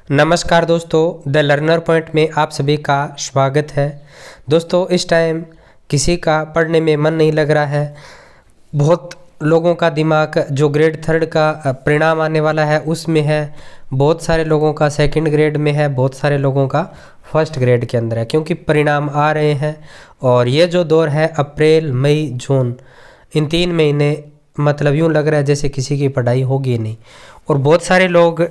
नमस्कार दोस्तों, the learner point में आप सभी का स्वागत है। दोस्तों, इस टाइम किसी का पढ़ने में मन नहीं लग रहा है। बहुत लोगों का दिमाग जो ग्रेड थर्ड का परिणाम आने वाला है उसमें है, बहुत सारे लोगों का सेकंड ग्रेड में है, बहुत सारे लोगों का फर्स्ट ग्रेड के अंदर है, क्योंकि परिणाम आ रहे हैं। और ये जो दौर है अप्रैल मई जून, इन 3 महीने मतलब यूँ लग रहा है जैसे किसी की पढ़ाई होगी नहीं। और बहुत सारे लोग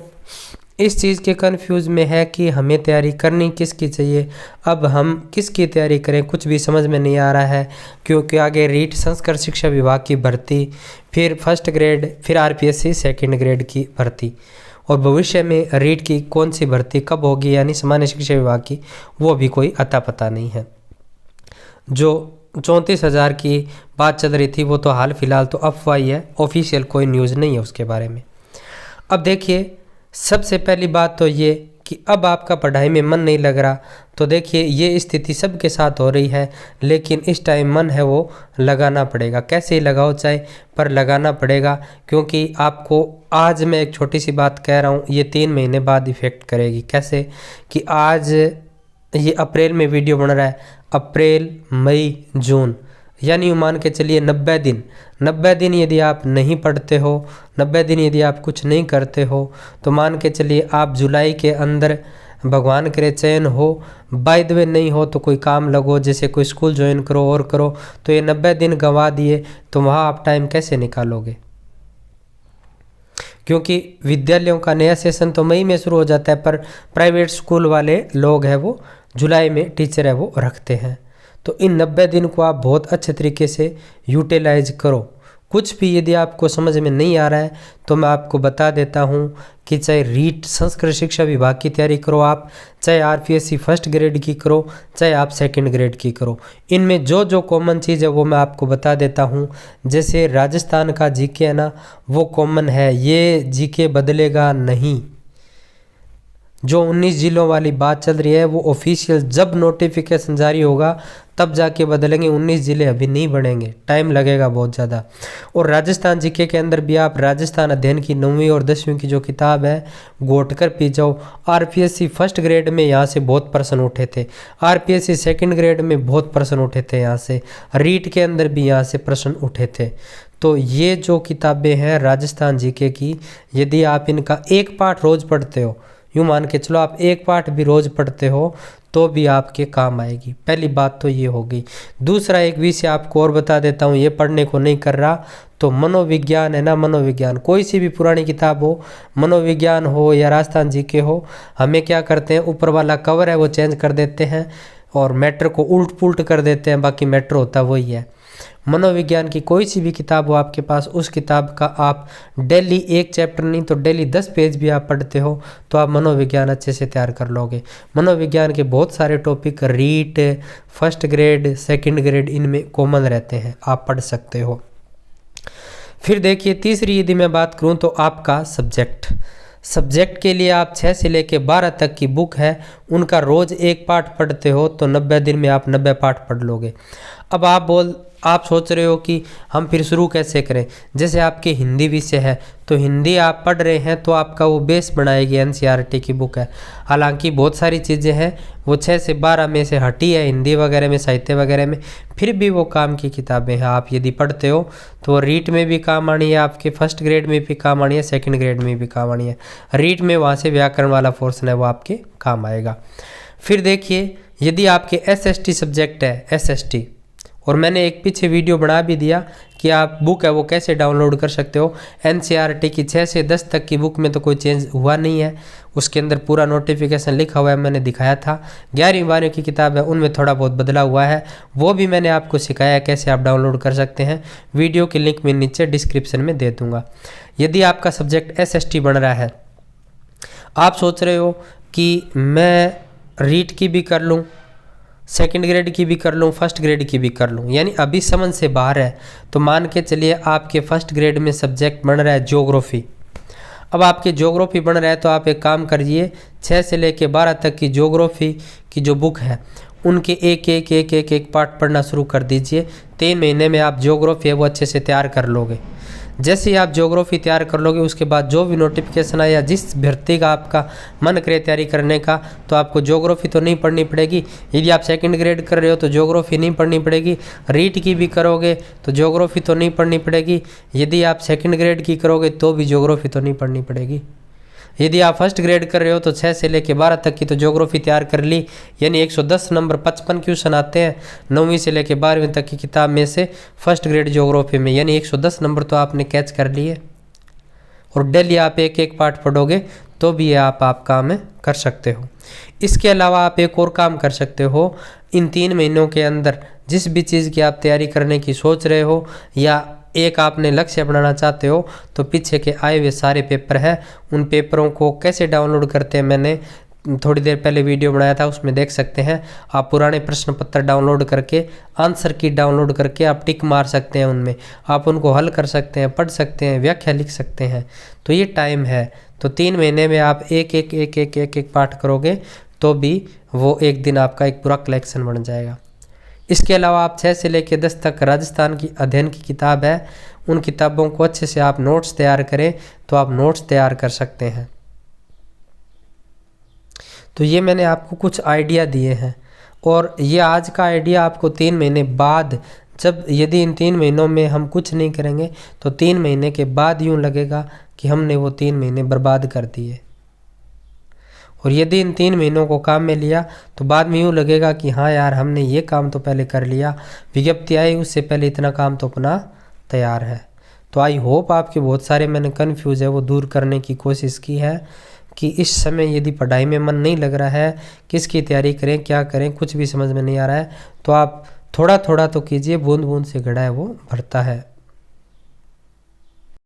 इस चीज़ के कंफ्यूज में है कि हमें तैयारी करनी किसकी चाहिए, अब हम किसकी तैयारी करें, कुछ भी समझ में नहीं आ रहा है। क्योंकि आगे रीट संस्कृत शिक्षा विभाग की भर्ती, फिर फर्स्ट ग्रेड, फिर आरपीएससी सेकंड ग्रेड की भर्ती, और भविष्य में रीट की कौन सी भर्ती कब होगी यानी सामान्य शिक्षा विभाग की, वो भी कोई अता पता नहीं है। जो 34,000 की बात चल रही थी वो तो हाल फिलहाल तो अफवाह ही है, ऑफिशियल कोई न्यूज़ नहीं है उसके बारे में। अब देखिए, सबसे पहली बात तो ये कि अब आपका पढ़ाई में मन नहीं लग रहा, तो देखिए ये स्थिति सबके साथ हो रही है, लेकिन इस टाइम मन है वो लगाना पड़ेगा। कैसे ही लगाओ चाहे, पर लगाना पड़ेगा। क्योंकि आपको आज मैं एक छोटी सी बात कह रहा हूँ, ये 3 महीने बाद इफ़ेक्ट करेगी। कैसे कि आज ये अप्रैल में वीडियो बन रहा है, अप्रैल मई जून यानी यूँ मान के चलिए 90 दिन यदि आप नहीं पढ़ते हो, 90 दिन यदि आप कुछ नहीं करते हो, तो मान के चलिए आप जुलाई के अंदर भगवान करे चयन हो, बाय द वे नहीं हो तो कोई काम लगो, जैसे कोई स्कूल ज्वाइन करो और करो, तो ये 90 दिन गंवा दिए तो वहाँ आप टाइम कैसे निकालोगे? क्योंकि विद्यालयों का नया सेशन तो मई में शुरू हो जाता है, पर प्राइवेट स्कूल वाले लोग हैं वो जुलाई में टीचर है वो रखते हैं। तो इन 90 दिन को आप बहुत अच्छे तरीके से यूटिलाइज करो। कुछ भी यदि आपको समझ में नहीं आ रहा है तो मैं आपको बता देता हूँ कि चाहे रीट संस्कृत शिक्षा विभाग की तैयारी करो आप, चाहे आरपीएससी फर्स्ट ग्रेड की करो, चाहे आप सेकंड ग्रेड की करो, इनमें जो जो कॉमन चीज़ है वो मैं आपको बता देता हूँ। जैसे राजस्थान का जीके है ना, वो कॉमन है, ये जीके बदलेगा नहीं। जो 19 जिलों वाली बात चल रही है वो ऑफिशियल जब नोटिफिकेशन जारी होगा तब जाके बदलेंगे। 19 ज़िले अभी नहीं बढ़ेंगे, टाइम लगेगा बहुत ज़्यादा। और राजस्थान जीके के अंदर भी आप राजस्थान अध्ययन की 9वीं और 10वीं की जो किताब है गोट कर पी जाओ। आरपीएससी फर्स्ट ग्रेड में यहाँ से बहुत प्रश्न उठे थे, आरपीएससी सेकंड ग्रेड में बहुत प्रश्न उठे थे, यहाँ से रीट के अंदर भी यहाँ से प्रश्न उठे थे। तो ये जो किताबें हैं राजस्थान जीके की, यदि आप इनका एक पाठ रोज़ पढ़ते हो, यूँ मान के चलो आप एक पाठ भी रोज़ पढ़ते हो तो भी आपके काम आएगी। पहली बात तो ये हो गई। दूसरा एक विषय आपको और बता देता हूँ, ये पढ़ने को नहीं कर रहा तो मनोविज्ञान है ना, मनोविज्ञान कोई सी भी पुरानी किताब हो, मनोविज्ञान हो या राजस्थान जीके हो, हमें क्या करते हैं ऊपर वाला कवर है वो चेंज कर देते हैं और मैटर को उल्ट पुल्ट कर देते हैं, बाकी मैटर होता वही है। मनोविज्ञान की कोई सी भी किताब हो आपके पास, उस किताब का आप डेली एक चैप्टर नहीं तो डेली 10 पेज भी आप पढ़ते हो तो आप मनोविज्ञान अच्छे से तैयार कर लोगे। मनोविज्ञान के बहुत सारे topic REET first grade second grade इनमें कॉमन रहते हैं, आप पढ़ सकते हो। फिर देखिए तीसरी यदि मैं बात करूं तो आपका सब्जेक्ट के लिए आप 6 से लेकर 12 तक की बुक है, उनका रोज़ एक पाठ पढ़ते हो तो 90 दिन में आप 90 पाठ पढ़ लोगे। अब आप सोच रहे हो कि हम फिर शुरू कैसे करें। जैसे आपके हिंदी विषय है तो हिंदी आप पढ़ रहे हैं तो आपका वो बेस बनाएगी, एनसीईआरटी की बुक है। हालांकि बहुत सारी चीज़ें हैं वो 6 से 12 में से हटी है, हिंदी वगैरह में, साहित्य वगैरह में, फिर भी वो काम की किताबें हैं। आप यदि पढ़ते हो तो वो रीट में भी काम आनी है, आपके फर्स्ट ग्रेड में भी काम आनी है, सेकंड ग्रेड में भी काम आनी है। रीट में वहाँ से व्याकरण वाला पोर्शन है वो आपके काम आएगा। फिर देखिए यदि आपके एसएसटी सब्जेक्ट है, एसएसटी, और मैंने एक पीछे वीडियो बना भी दिया कि आप बुक है वो कैसे डाउनलोड कर सकते हो। एनसीईआरटी की 6 से 10 तक की बुक में तो कोई चेंज हुआ नहीं है, उसके अंदर पूरा नोटिफिकेशन लिखा हुआ है, मैंने दिखाया था। 11वीं 12वीं की किताब है उनमें थोड़ा बहुत बदला हुआ है, वो भी मैंने आपको सिखाया है कैसे आप डाउनलोड कर सकते हैं। वीडियो की लिंक मैं नीचे डिस्क्रिप्शन में दे दूँगा। यदि आपका सब्जेक्ट एसएसटी बन रहा है, आप सोच रहे हो कि मैं रीट की भी कर लूँ, सेकंड ग्रेड की भी कर लूँ, फर्स्ट ग्रेड की भी कर लूँ, यानी अभी समझ से बाहर है, तो मान के चलिए आपके फर्स्ट ग्रेड में सब्जेक्ट बन रहा है ज्योग्राफी। अब आपकी ज्योग्राफी बन रहा है तो आप एक काम करिए, 6 से लेकर 12 तक की ज्योग्राफी की जो बुक है उनके एक पार्ट पढ़ना शुरू कर दीजिए। 3 महीने में आप ज्योग्राफी है वो अच्छे से तैयार कर लोगे। जैसे ही आप ज्योग्राफी तैयार कर लोगे उसके बाद जो भी नोटिफिकेशन आए या जिस भर्ती का आपका मन करे तैयारी करने का, तो आपको ज्योग्राफी तो नहीं पढ़नी पड़ेगी। यदि आप सेकंड ग्रेड कर रहे हो तो ज्योग्राफी नहीं पढ़नी पड़ेगी। रीट की भी करोगे तो ज्योग्राफी तो नहीं पढ़नी पड़ेगी। यदि आप सेकंड ग्रेड की करोगे तो भी ज्योग्राफी तो नहीं पढ़नी पड़ेगी। यदि आप फर्स्ट ग्रेड कर रहे हो तो 6 से लेकर 12 तक की तो ज्योग्राफी तैयार कर ली, यानी 110 नंबर 55 क्वेश्चन आते हैं 9वीं से लेकर 12वीं तक की किताब में से फर्स्ट ग्रेड ज्योग्राफी में, यानी 110 नंबर तो आपने कैच कर लिए। और डेली आप एक एक पार्ट पढ़ोगे तो भी आप काम में कर सकते हो। इसके अलावा आप एक और काम कर सकते हो, इन 3 महीनों के अंदर जिस भी चीज़ की आप तैयारी करने की सोच रहे हो या एक आपने लक्ष्य बनाना चाहते हो, तो पीछे के आए हुए सारे पेपर हैं, उन पेपरों को कैसे डाउनलोड करते हैं मैंने थोड़ी देर पहले वीडियो बनाया था, उसमें देख सकते हैं। आप पुराने प्रश्न पत्र डाउनलोड करके, आंसर की डाउनलोड करके आप टिक मार सकते हैं, उनमें आप उनको हल कर सकते हैं, पढ़ सकते हैं, व्याख्या लिख सकते हैं। तो ये टाइम है, तो 3 महीने में आप एक पाठ करोगे तो भी वो एक दिन आपका एक पूरा कलेक्शन बन जाएगा। इसके अलावा आप 6 से लेकर 10 तक राजस्थान की अध्ययन की किताब है, उन किताबों को अच्छे से आप नोट्स तैयार करें तो आप नोट्स तैयार कर सकते हैं। तो ये मैंने आपको कुछ आइडिया दिए हैं, और ये आज का आइडिया आपको 3 महीने बाद, जब यदि इन 3 महीनों में हम कुछ नहीं करेंगे तो 3 महीने के बाद यूँ लगेगा कि हमने वो 3 महीने बर्बाद कर दिए। और यदि इन 3 महीनों को काम में लिया तो बाद में यूँ लगेगा कि हाँ यार, हमने ये काम तो पहले कर लिया, विज्ञप्ति आई उससे पहले इतना काम तो अपना तैयार है। तो आई होप आपके बहुत सारे मैंने कन्फ्यूज़ है वो दूर करने की कोशिश की है कि इस समय यदि पढ़ाई में मन नहीं लग रहा है, किसकी तैयारी करें, क्या करें, कुछ भी समझ में नहीं आ रहा है, तो आप थोड़ा थोड़ा तो कीजिए, बूंद बूंद से घड़ा है वो भरता है।